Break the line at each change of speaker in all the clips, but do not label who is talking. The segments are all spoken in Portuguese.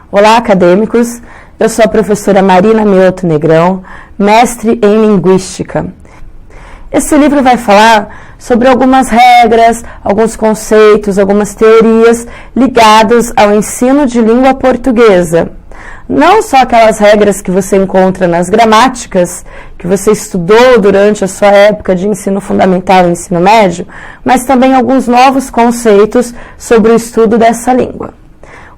Olá, acadêmicos! Eu sou a professora Marina Mioto Negrão, mestre em Linguística. Esse livro vai falar sobre algumas regras, alguns conceitos, algumas teorias ligadas ao ensino de língua portuguesa. Não só aquelas regras que você encontra nas gramáticas, que você estudou durante a sua época de ensino fundamental e ensino médio, mas também alguns novos conceitos sobre o estudo dessa língua.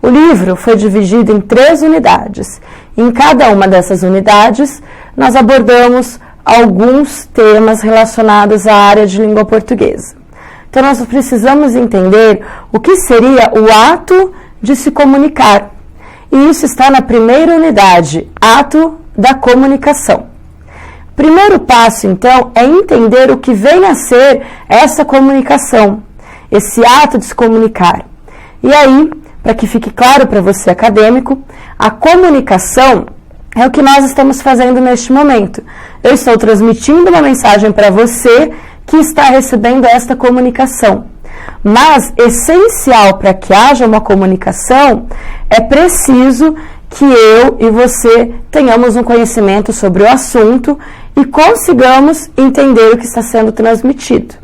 O livro foi dividido em 3 unidades. Em cada uma dessas unidades, nós abordamos alguns temas relacionados à área de língua portuguesa. Então, nós precisamos entender o que seria o ato de se comunicar. E isso está na primeira unidade, ato da comunicação. O primeiro passo, então, é entender o que vem a ser essa comunicação, esse ato de se comunicar. E aí, para que fique claro para você, acadêmico, a comunicação é o que nós estamos fazendo neste momento. Eu estou transmitindo uma mensagem para você que está recebendo esta comunicação. Mas, essencial para que haja uma comunicação, é preciso que eu e você tenhamos um conhecimento sobre o assunto e consigamos entender o que está sendo transmitido.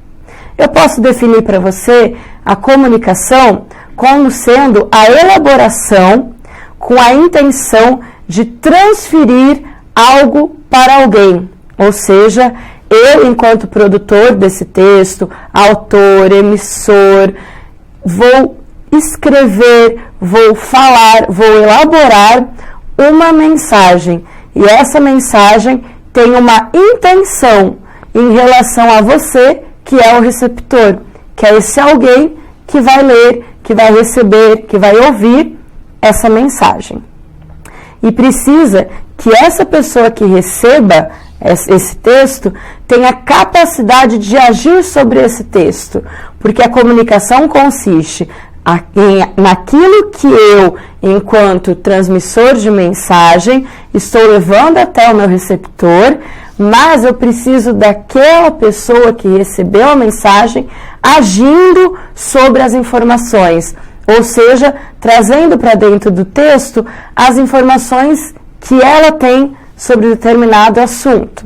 Eu posso definir para você a comunicação como sendo a elaboração com a intenção de transferir algo para alguém, ou seja, eu, enquanto produtor desse texto, autor, emissor, vou escrever, vou falar, vou elaborar uma mensagem. E essa mensagem tem uma intenção em relação a você, que é o receptor, que é esse alguém que vai ler, que vai receber, que vai ouvir essa mensagem. E precisa que essa pessoa que receba esse texto tenha capacidade de agir sobre esse texto, porque a comunicação consiste naquilo que eu, enquanto transmissor de mensagem, estou levando até o meu receptor, mas eu preciso daquela pessoa que recebeu a mensagem agindo sobre as informações, ou seja, trazendo para dentro do texto as informações que ela tem sobre determinado assunto.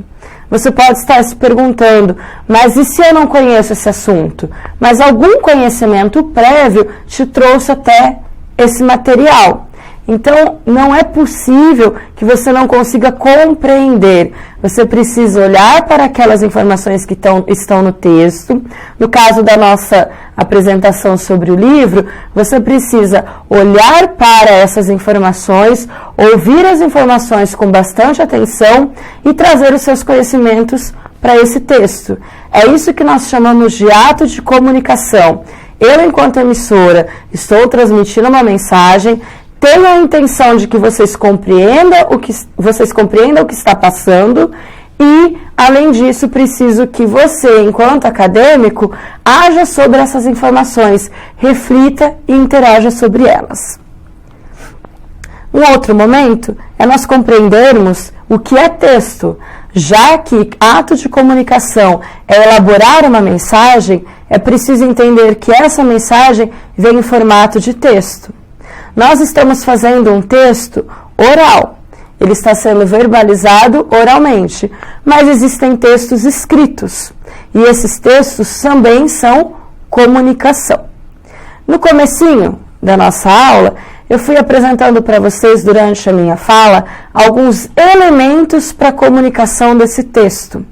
Você pode estar se perguntando, mas e se eu não conheço esse assunto? Mas algum conhecimento prévio te trouxe até esse material. Então, não é possível que você não consiga compreender. Você precisa olhar para aquelas informações que estão no texto. No caso da nossa apresentação sobre o livro, você precisa olhar para essas informações, ouvir as informações com bastante atenção e trazer os seus conhecimentos para esse texto. É isso que nós chamamos de ato de comunicação. Eu, enquanto emissora, estou transmitindo uma mensagem, tenho a intenção de que vocês compreendam o que está passando e, além disso, preciso que você, enquanto acadêmico, haja sobre essas informações, reflita e interaja sobre elas. Um outro momento é nós compreendermos o que é texto, já que ato de comunicação é elaborar uma mensagem, é preciso entender que essa mensagem vem em formato de texto. Nós estamos fazendo um texto oral, ele está sendo verbalizado oralmente, mas existem textos escritos, e esses textos também são comunicação. No comecinho da nossa aula, eu fui apresentando para vocês, durante a minha fala, alguns elementos para a comunicação desse texto.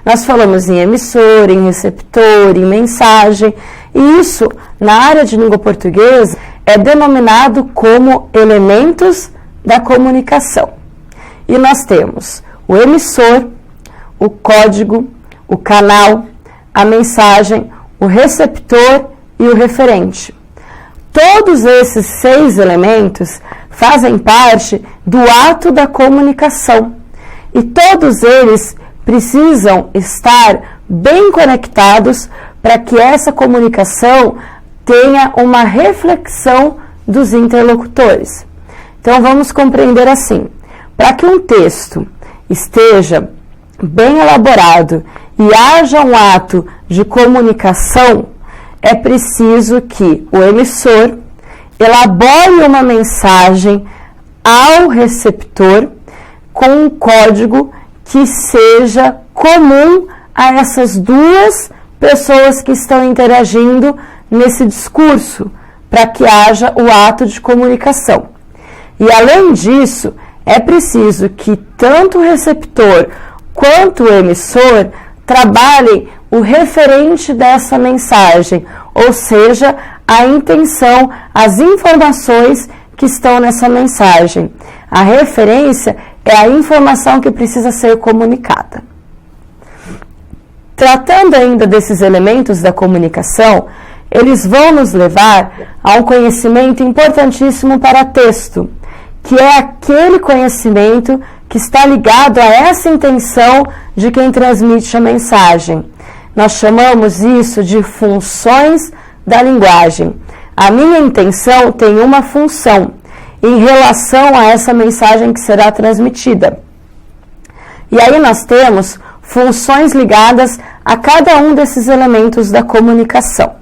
Nós falamos em emissor, em receptor, em mensagem, e isso, na área de língua portuguesa, é denominado como elementos da comunicação. E nós temos o emissor, o código, o canal, a mensagem, o receptor e o referente. Todos esses 6 elementos fazem parte do ato da comunicação. E todos eles precisam estar bem conectados para que essa comunicação tenha uma reflexão dos interlocutores. Então, vamos compreender assim. Para que um texto esteja bem elaborado e haja um ato de comunicação, é preciso que o emissor elabore uma mensagem ao receptor com um código que seja comum a essas duas pessoas que estão interagindo nesse discurso, para que haja o ato de comunicação. E além disso, é preciso que tanto o receptor quanto o emissor trabalhem o referente dessa mensagem, ou seja, a intenção, as informações que estão nessa mensagem. A referência é a informação que precisa ser comunicada. Tratando ainda desses elementos da comunicação, eles vão nos levar a um conhecimento importantíssimo para texto, que é aquele conhecimento que está ligado a essa intenção de quem transmite a mensagem. Nós chamamos isso de funções da linguagem. A minha intenção tem uma função em relação a essa mensagem que será transmitida. E aí nós temos funções ligadas a cada um desses elementos da comunicação.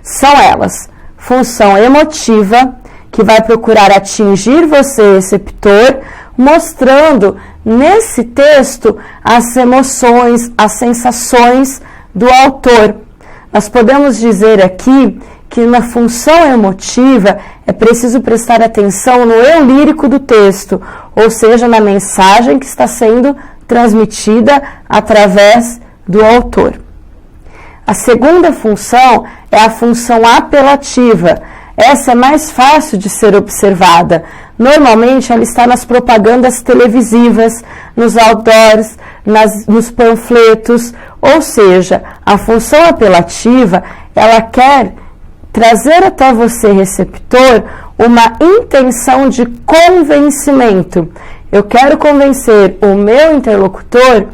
São elas: função emotiva, que vai procurar atingir você, receptor, mostrando nesse texto as emoções, as sensações do autor. Nós podemos dizer aqui que na função emotiva é preciso prestar atenção no eu lírico do texto, ou seja, na mensagem que está sendo transmitida através do autor. A segunda função é a função apelativa. Essa é mais fácil de ser observada. Normalmente ela está nas propagandas televisivas, nos outdoors, nos panfletos, ou seja, a função apelativa, ela quer trazer até você, receptor, uma intenção de convencimento. Eu quero convencer o meu interlocutor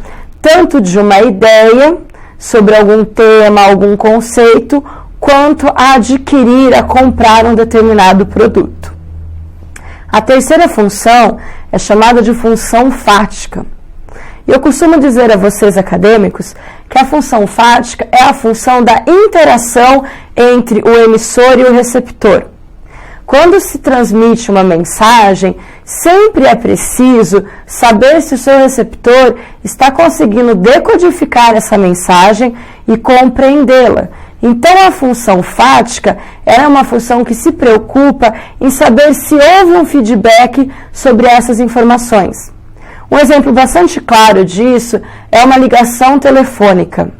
tanto de uma ideia sobre algum tema, algum conceito, quanto a adquirir, a comprar um determinado produto. A terceira função é chamada de função fática. E eu costumo dizer a vocês, acadêmicos, que a função fática é a função da interação entre o emissor e o receptor. Quando se transmite uma mensagem, sempre é preciso saber se o seu receptor está conseguindo decodificar essa mensagem e compreendê-la. Então, a função fática é uma função que se preocupa em saber se houve um feedback sobre essas informações. Um exemplo bastante claro disso é uma ligação telefônica.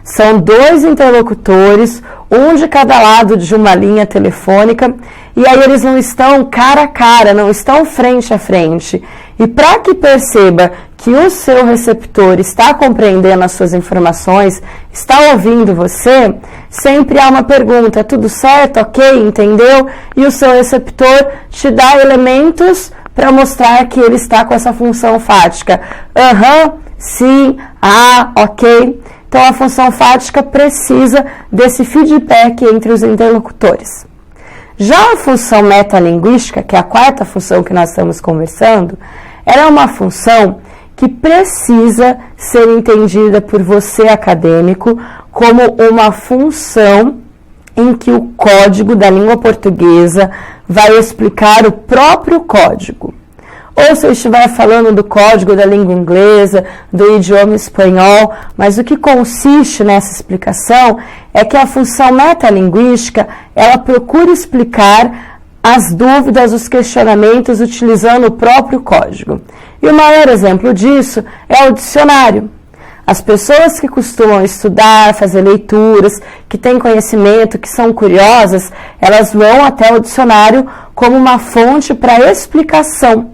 São dois interlocutores, um de cada lado de uma linha telefônica, e aí eles não estão cara a cara, não estão frente a frente. E para que perceba que o seu receptor está compreendendo as suas informações, está ouvindo você, sempre há uma pergunta: tudo certo? Ok? Entendeu? E o seu receptor te dá elementos para mostrar que ele está com essa função fática. Sim, ok. Então, a função fática precisa desse feedback entre os interlocutores. Já a função metalinguística, que é a quarta função que nós estamos conversando, ela é uma função que precisa ser entendida por você, acadêmico, como uma função em que o código da língua portuguesa vai explicar o próprio código. Ou se eu estiver falando do código da língua inglesa, do idioma espanhol, mas o que consiste nessa explicação é que a função metalinguística, ela procura explicar as dúvidas, os questionamentos utilizando o próprio código. E o maior exemplo disso é o dicionário. As pessoas que costumam estudar, fazer leituras, que têm conhecimento, que são curiosas, elas vão até o dicionário como uma fonte para explicação.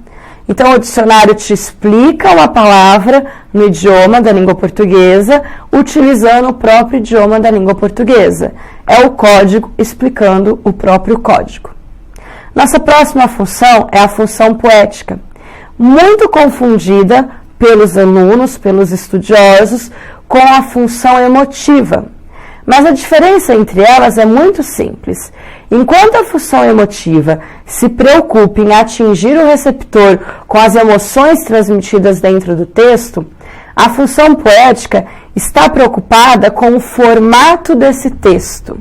Então, o dicionário te explica uma palavra no idioma da língua portuguesa, utilizando o próprio idioma da língua portuguesa. É o código explicando o próprio código. Nossa próxima função é a função poética, muito confundida pelos alunos, pelos estudiosos, com a função emotiva. Mas a diferença entre elas é muito simples. Enquanto a função emotiva se preocupa em atingir o receptor com as emoções transmitidas dentro do texto, a função poética está preocupada com o formato desse texto.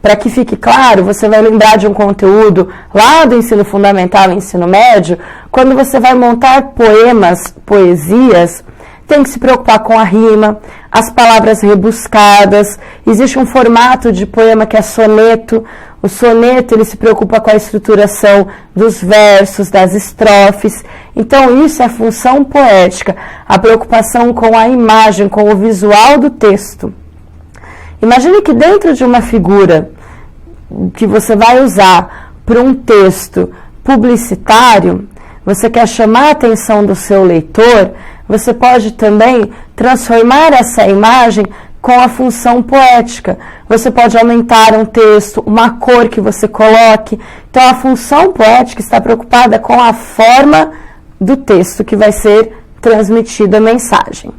Para que fique claro, você vai lembrar de um conteúdo lá do ensino fundamental e ensino médio, quando você vai montar poemas, poesias, tem que se preocupar com a rima, as palavras rebuscadas. Existe um formato de poema que é soneto. O soneto, ele se preocupa com a estruturação dos versos, das estrofes. Então, isso é função poética, a preocupação com a imagem, com o visual do texto. Imagine que dentro de uma figura que você vai usar para um texto publicitário, você quer chamar a atenção do seu leitor, você pode também transformar essa imagem com a função poética. Você pode aumentar um texto, uma cor que você coloque. Então, a função poética está preocupada com a forma do texto que vai ser transmitida a mensagem.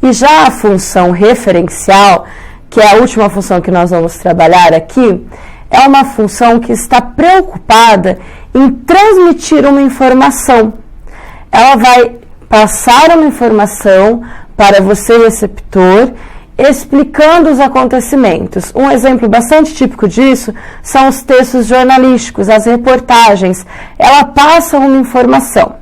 E já a função referencial, que é a última função que nós vamos trabalhar aqui, é uma função que está preocupada em transmitir uma informação. Ela vai passar uma informação para você, receptor, explicando os acontecimentos. Um exemplo bastante típico disso são os textos jornalísticos, as reportagens. Ela passa uma informação.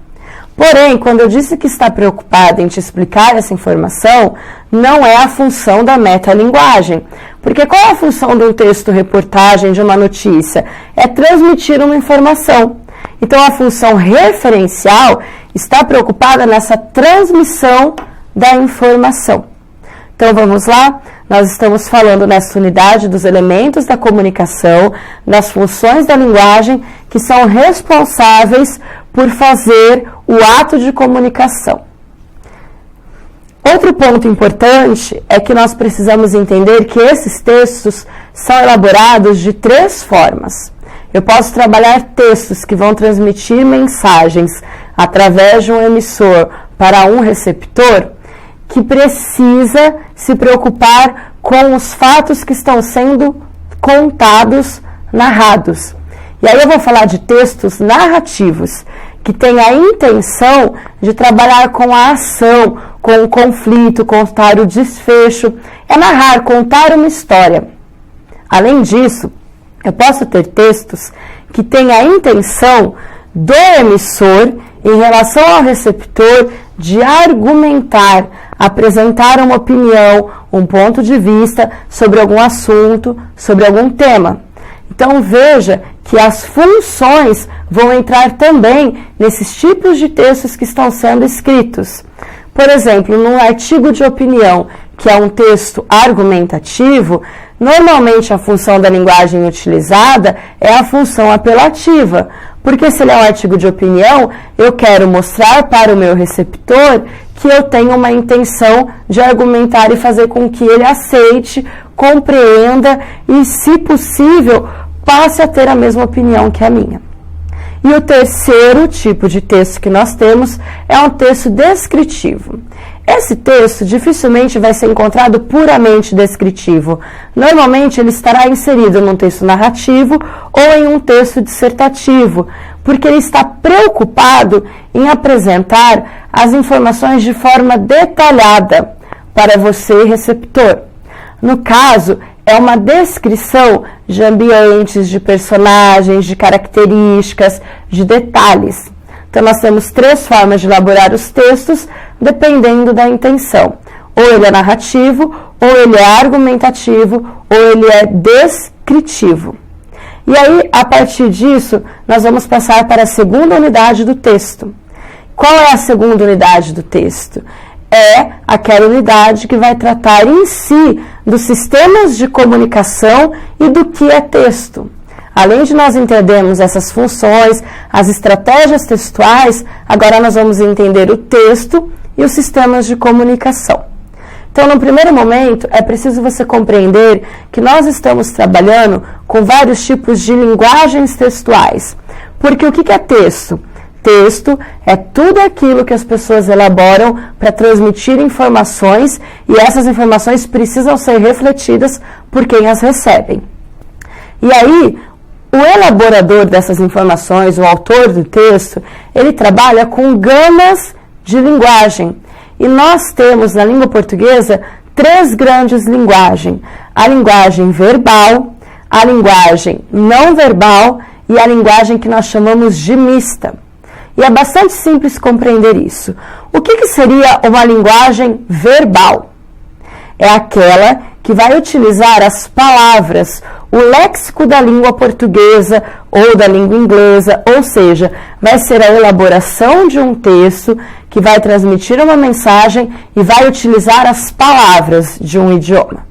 Porém, quando eu disse que está preocupada em te explicar essa informação, não é a função da metalinguagem. Porque qual é a função de um texto reportagem, de uma notícia? É transmitir uma informação. Então, a função referencial está preocupada nessa transmissão da informação. Então, vamos lá? Nós estamos falando nessa unidade dos elementos da comunicação, das funções da linguagem que são responsáveis por fazer o ato de comunicação. Outro ponto importante é que nós precisamos entender que esses textos são elaborados de 3 formas. Eu posso trabalhar textos que vão transmitir mensagens através de um emissor para um receptor, que precisa se preocupar com os fatos que estão sendo contados, narrados. E aí eu vou falar de textos narrativos, que têm a intenção de trabalhar com a ação, com o conflito, contar o desfecho, é narrar, contar uma história. Além disso, eu posso ter textos que têm a intenção do emissor em relação ao receptor de argumentar, apresentar uma opinião, um ponto de vista sobre algum assunto, sobre algum tema. Então veja que as funções vão entrar também nesses tipos de textos que estão sendo escritos. Por exemplo, num artigo de opinião, que é um texto argumentativo, normalmente a função da linguagem utilizada é a função apelativa, porque se ele é um artigo de opinião, eu quero mostrar para o meu receptor que eu tenho uma intenção de argumentar e fazer com que ele aceite, compreenda e, se possível, passe a ter a mesma opinião que a minha. E o terceiro tipo de texto que nós temos é um texto descritivo. Esse texto dificilmente vai ser encontrado puramente descritivo. Normalmente ele estará inserido num texto narrativo ou em um texto dissertativo, porque ele está preocupado em apresentar as informações de forma detalhada para você, receptor. No caso, é uma descrição de ambientes, de personagens, de características, de detalhes. Então, nós temos 3 formas de elaborar os textos, dependendo da intenção. Ou ele é narrativo, ou ele é argumentativo, ou ele é descritivo. E aí, a partir disso, nós vamos passar para a segunda unidade do texto. Qual é a segunda unidade do texto? É aquela unidade que vai tratar em si dos sistemas de comunicação e do que é texto. Além de nós entendermos essas funções, as estratégias textuais, agora nós vamos entender o texto e os sistemas de comunicação. Então, no primeiro momento, é preciso você compreender que nós estamos trabalhando com vários tipos de linguagens textuais. Porque o que é texto? Texto é tudo aquilo que as pessoas elaboram para transmitir informações e essas informações precisam ser refletidas por quem as recebem. E aí, o elaborador dessas informações, o autor do texto, ele trabalha com gamas de linguagem. E nós temos na língua portuguesa 3 grandes linguagens. A linguagem verbal, a linguagem não verbal e a linguagem que nós chamamos de mista. E é bastante simples compreender isso. O que seria uma linguagem verbal? É aquela que vai utilizar as palavras, o léxico da língua portuguesa ou da língua inglesa, ou seja, vai ser a elaboração de um texto que vai transmitir uma mensagem e vai utilizar as palavras de um idioma.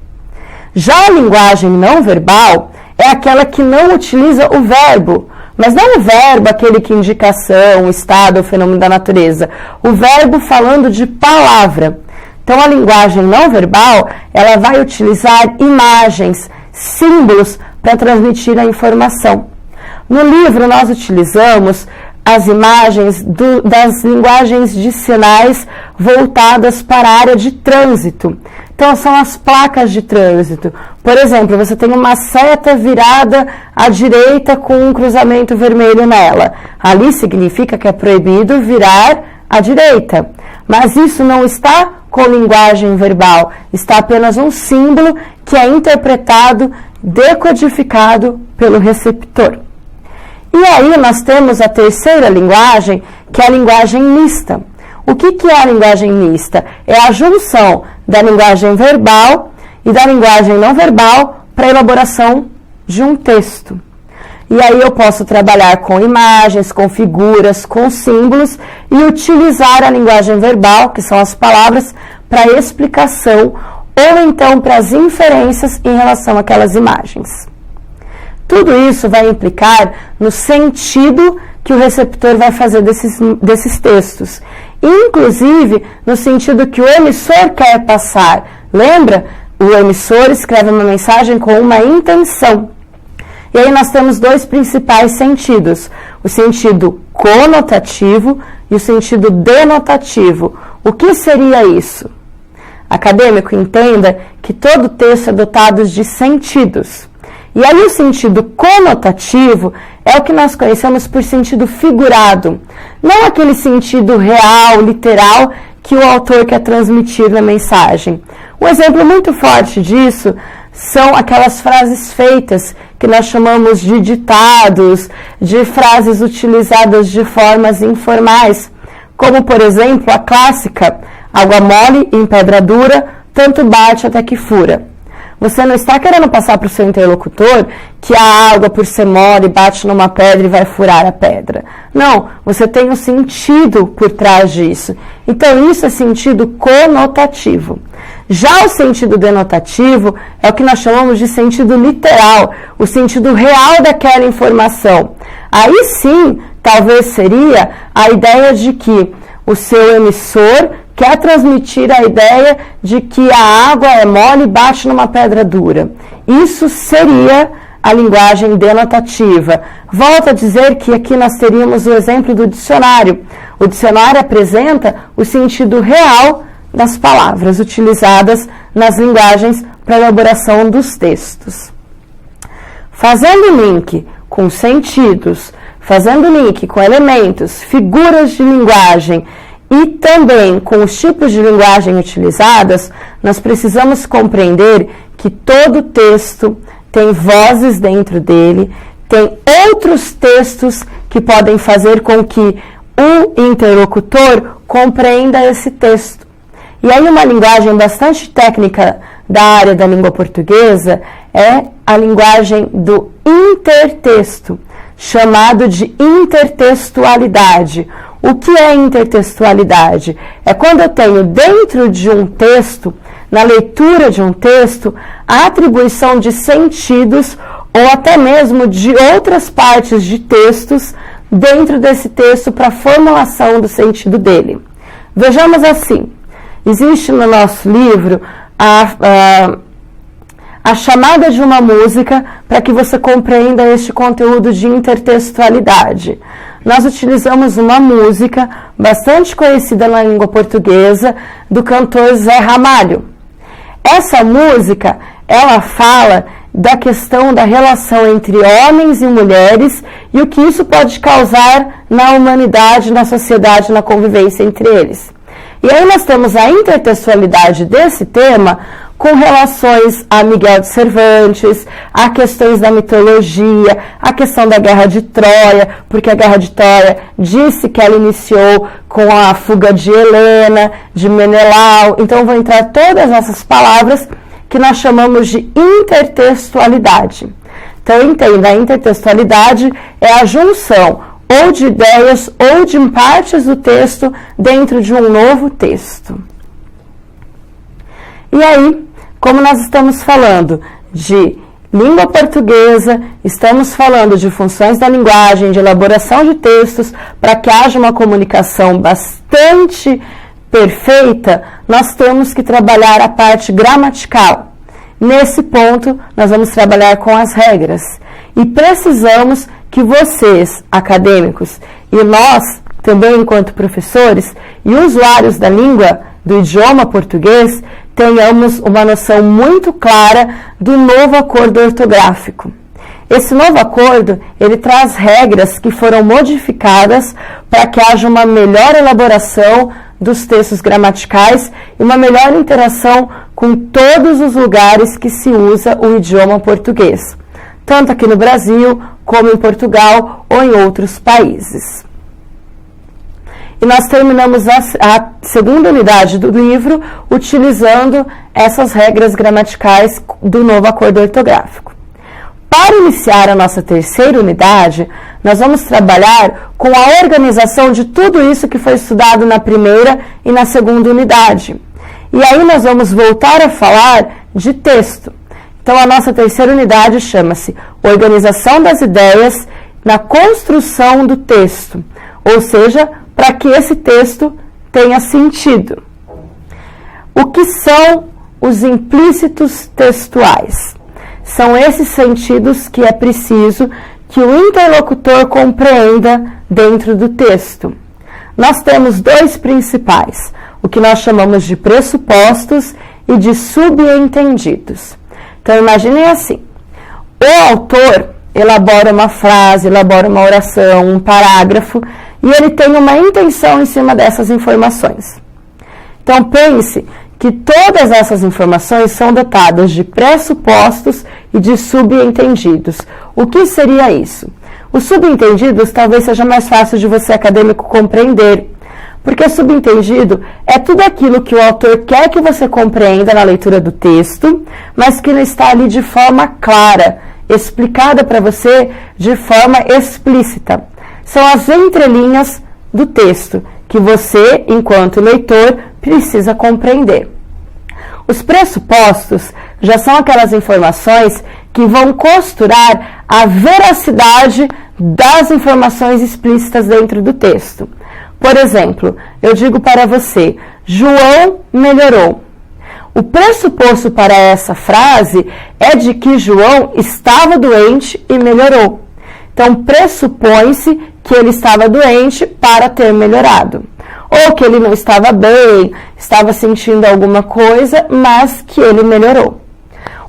Já a linguagem não verbal é aquela que não utiliza o verbo, mas não o verbo, aquele que indica ação, estado ou fenômeno da natureza, o verbo falando de palavra. Então, a linguagem não verbal, ela vai utilizar imagens, símbolos para transmitir a informação. No livro, nós utilizamos as imagens das linguagens de sinais voltadas para a área de trânsito. Então, são as placas de trânsito. Por exemplo, você tem uma seta virada à direita com um cruzamento vermelho nela. Ali significa que é proibido virar à direita. Mas isso não está com linguagem verbal, está apenas um símbolo que é interpretado, decodificado pelo receptor. E aí nós temos a terceira linguagem, que é a linguagem mista. O que é a linguagem mista? É a junção da linguagem verbal e da linguagem não verbal para a elaboração de um texto. E aí eu posso trabalhar com imagens, com figuras, com símbolos e utilizar a linguagem verbal, que são as palavras, para a explicação ou então para as inferências em relação àquelas imagens. Tudo isso vai implicar no sentido que o receptor vai fazer desses textos, inclusive no sentido que o emissor quer passar. Lembra? O emissor escreve uma mensagem com uma intenção. E aí nós temos dois principais sentidos, o sentido conotativo e o sentido denotativo. O que seria isso? Acadêmico, entenda que todo texto é dotado de sentidos. E aí o sentido conotativo é o que nós conhecemos por sentido figurado, não aquele sentido real, literal, que o autor quer transmitir na mensagem. Um exemplo muito forte disso são aquelas frases feitas que nós chamamos de ditados, de frases utilizadas de formas informais, como, por exemplo, a clássica, água mole em pedra dura, tanto bate até que fura. Você não está querendo passar para o seu interlocutor que a água, por ser mole, bate numa pedra e vai furar a pedra. Não, você tem um sentido por trás disso. Então, isso é sentido conotativo. Já o sentido denotativo é o que nós chamamos de sentido literal, o sentido real daquela informação. Aí sim, talvez seria a ideia de que o seu emissor quer transmitir a ideia de que a água é mole e bate numa pedra dura. Isso seria a linguagem denotativa. Volto a dizer que aqui nós teríamos o exemplo do dicionário. O dicionário apresenta o sentido real das palavras utilizadas nas linguagens para a elaboração dos textos. Fazendo link com sentidos, fazendo link com elementos, figuras de linguagem e também com os tipos de linguagem utilizadas, nós precisamos compreender que todo texto tem vozes dentro dele, tem outros textos que podem fazer com que o interlocutor compreenda esse texto. E aí uma linguagem bastante técnica da área da língua portuguesa é a linguagem do intertexto, chamado de intertextualidade. O que é intertextualidade? É quando eu tenho dentro de um texto, na leitura de um texto, a atribuição de sentidos ou até mesmo de outras partes de textos dentro desse texto para a formulação do sentido dele. Vejamos assim, existe no nosso livro a chamada de uma música para que você compreenda este conteúdo de intertextualidade. Nós utilizamos uma música bastante conhecida na língua portuguesa do cantor Zé Ramalho. Essa música, ela fala da questão da relação entre homens e mulheres e o que isso pode causar na humanidade, na sociedade, na convivência entre eles. E aí nós temos a intertextualidade desse tema com relações a Miguel de Cervantes, a questões da mitologia, a questão da Guerra de Troia, porque a Guerra de Troia disse que ela iniciou com a fuga de Helena, de Menelau. Então vão entrar todas essas palavras que nós chamamos de intertextualidade. Então entenda, a intertextualidade é a junção ou de ideias ou de partes do texto dentro de um novo texto. E aí, como nós estamos falando de língua portuguesa, estamos falando de funções da linguagem, de elaboração de textos, para que haja uma comunicação bastante perfeita, nós temos que trabalhar a parte gramatical. Nesse ponto, nós vamos trabalhar com as regras. E precisamos que vocês, acadêmicos, e nós, também enquanto professores e usuários da língua, do idioma português, tenhamos uma noção muito clara do novo acordo ortográfico. Esse novo acordo, ele traz regras que foram modificadas para que haja uma melhor elaboração dos textos gramaticais e uma melhor interação com todos os lugares que se usa o idioma português, tanto aqui no Brasil, como em Portugal ou em outros países. E nós terminamos a segunda unidade do livro utilizando essas regras gramaticais do novo acordo ortográfico. Para iniciar a nossa terceira unidade, nós vamos trabalhar com a organização de tudo isso que foi estudado na primeira e na segunda unidade. E aí nós vamos voltar a falar de texto. Então a nossa terceira unidade chama-se Organização das Ideias na Construção do Texto, ou seja, para que esse texto tenha sentido. O que são os implícitos textuais? São esses sentidos que é preciso que o interlocutor compreenda dentro do texto. Nós temos dois principais, o que nós chamamos de pressupostos e de subentendidos. Então imaginem assim, o autor elabora uma frase, elabora uma oração, um parágrafo, e ele tem uma intenção em cima dessas informações. Então pense que todas essas informações são dotadas de pressupostos e de subentendidos. O que seria isso? Os subentendidos talvez seja mais fácil de você, acadêmico, compreender, porque subentendido é tudo aquilo que o autor quer que você compreenda na leitura do texto, mas que não está ali de forma clara, explicada para você de forma explícita. São as entrelinhas do texto que você, enquanto leitor, precisa compreender. Os pressupostos já são aquelas informações que vão costurar a veracidade das informações explícitas dentro do texto. Por exemplo, eu digo para você, João melhorou. O pressuposto para essa frase é de que João estava doente e melhorou. Então, pressupõe-se que ele estava doente para ter melhorado. Ou que ele não estava bem, estava sentindo alguma coisa, mas que ele melhorou.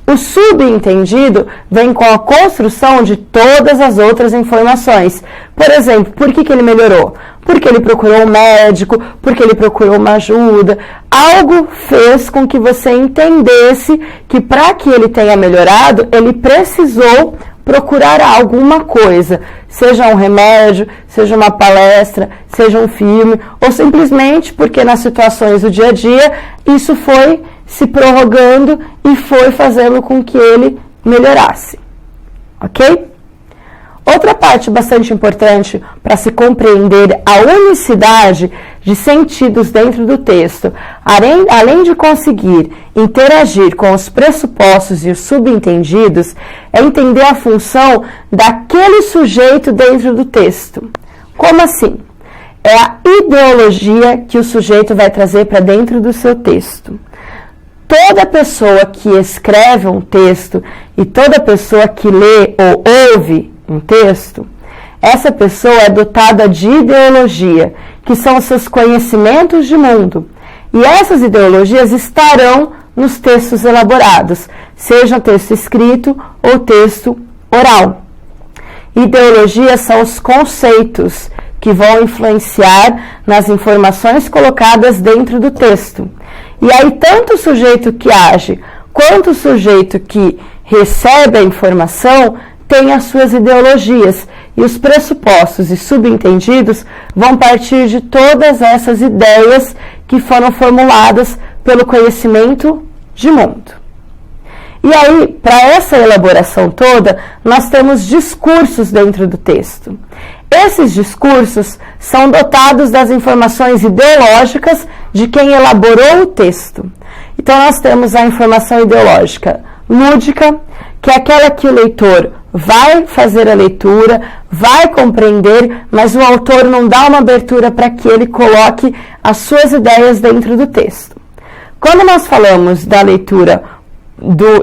O subentendido vem com a construção de todas as outras informações. Por exemplo, por que ele melhorou? Porque ele procurou um médico, porque ele procurou uma ajuda. Algo fez com que você entendesse que para que ele tenha melhorado, ele precisou procurar alguma coisa, seja um remédio, seja uma palestra, seja um filme, ou simplesmente porque nas situações do dia a dia isso foi se prorrogando e foi fazendo com que ele melhorasse. Ok? Outra parte bastante importante para se compreender a unicidade de sentidos dentro do texto, além de conseguir interagir com os pressupostos e os subentendidos, é entender a função daquele sujeito dentro do texto. Como assim? É a ideologia que o sujeito vai trazer para dentro do seu texto. Toda pessoa que escreve um texto e toda pessoa que lê ou ouve um texto, essa pessoa é dotada de ideologia, que são os seus conhecimentos de mundo. E essas ideologias estarão nos textos elaborados, seja texto escrito ou texto oral. Ideologias são os conceitos que vão influenciar nas informações colocadas dentro do texto. E aí, tanto o sujeito que age quanto o sujeito que recebe a informação tem as suas ideologias, e os pressupostos e subentendidos vão partir de todas essas ideias que foram formuladas pelo conhecimento de mundo. E aí, para essa elaboração toda, nós temos discursos dentro do texto. Esses discursos são dotados das informações ideológicas de quem elaborou o texto. Então, nós temos a informação ideológica lúdica, que é aquela que o leitor vai fazer a leitura, vai compreender, mas o autor não dá uma abertura para que ele coloque as suas ideias dentro do texto. Quando nós falamos da leitura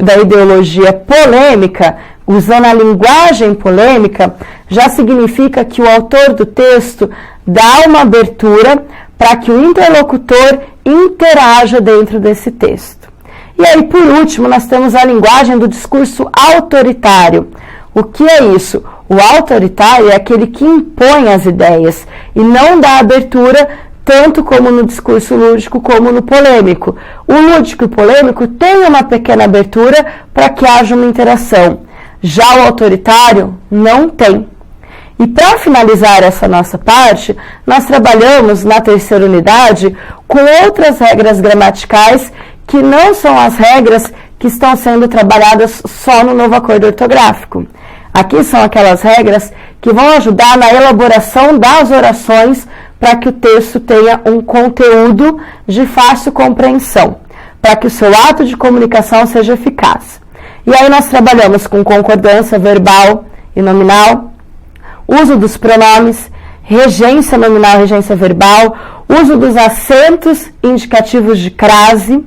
da ideologia polêmica, usando a linguagem polêmica, já significa que o autor do texto dá uma abertura para que o interlocutor interaja dentro desse texto. E aí, por último, nós temos a linguagem do discurso autoritário. O que é isso? O autoritário é aquele que impõe as ideias e não dá abertura tanto como no discurso lúdico como no polêmico. O lúdico e o polêmico têm uma pequena abertura para que haja uma interação. Já o autoritário não tem. E para finalizar essa nossa parte, nós trabalhamos na terceira unidade com outras regras gramaticais que não são as regras que estão sendo trabalhadas só no novo acordo ortográfico. Aqui são aquelas regras que vão ajudar na elaboração das orações para que o texto tenha um conteúdo de fácil compreensão, para que o seu ato de comunicação seja eficaz. E aí nós trabalhamos com concordância verbal e nominal, uso dos pronomes, regência nominal e regência verbal, uso dos acentos indicativos de crase,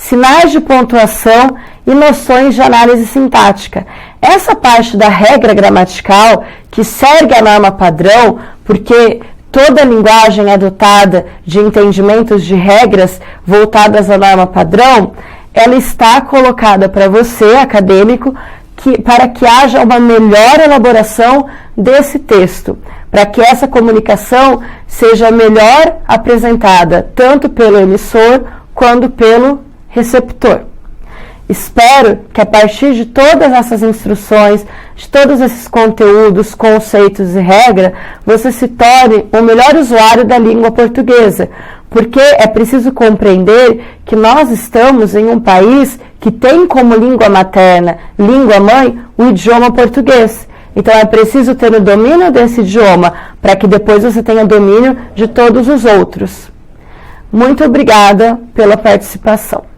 sinais de pontuação e noções de análise sintática. Essa parte da regra gramatical, que segue a norma padrão, porque toda a linguagem é dotada de entendimentos de regras voltadas à norma padrão, ela está colocada para você, acadêmico, para que haja uma melhor elaboração desse texto, para que essa comunicação seja melhor apresentada, tanto pelo emissor quanto pelo receptor. Espero que a partir de todas essas instruções, de todos esses conteúdos, conceitos e regras, você se torne o melhor usuário da língua portuguesa, porque é preciso compreender que nós estamos em um país que tem como língua materna, língua mãe, o idioma português. Então é preciso ter o domínio desse idioma para que depois você tenha domínio de todos os outros. Muito obrigada pela participação.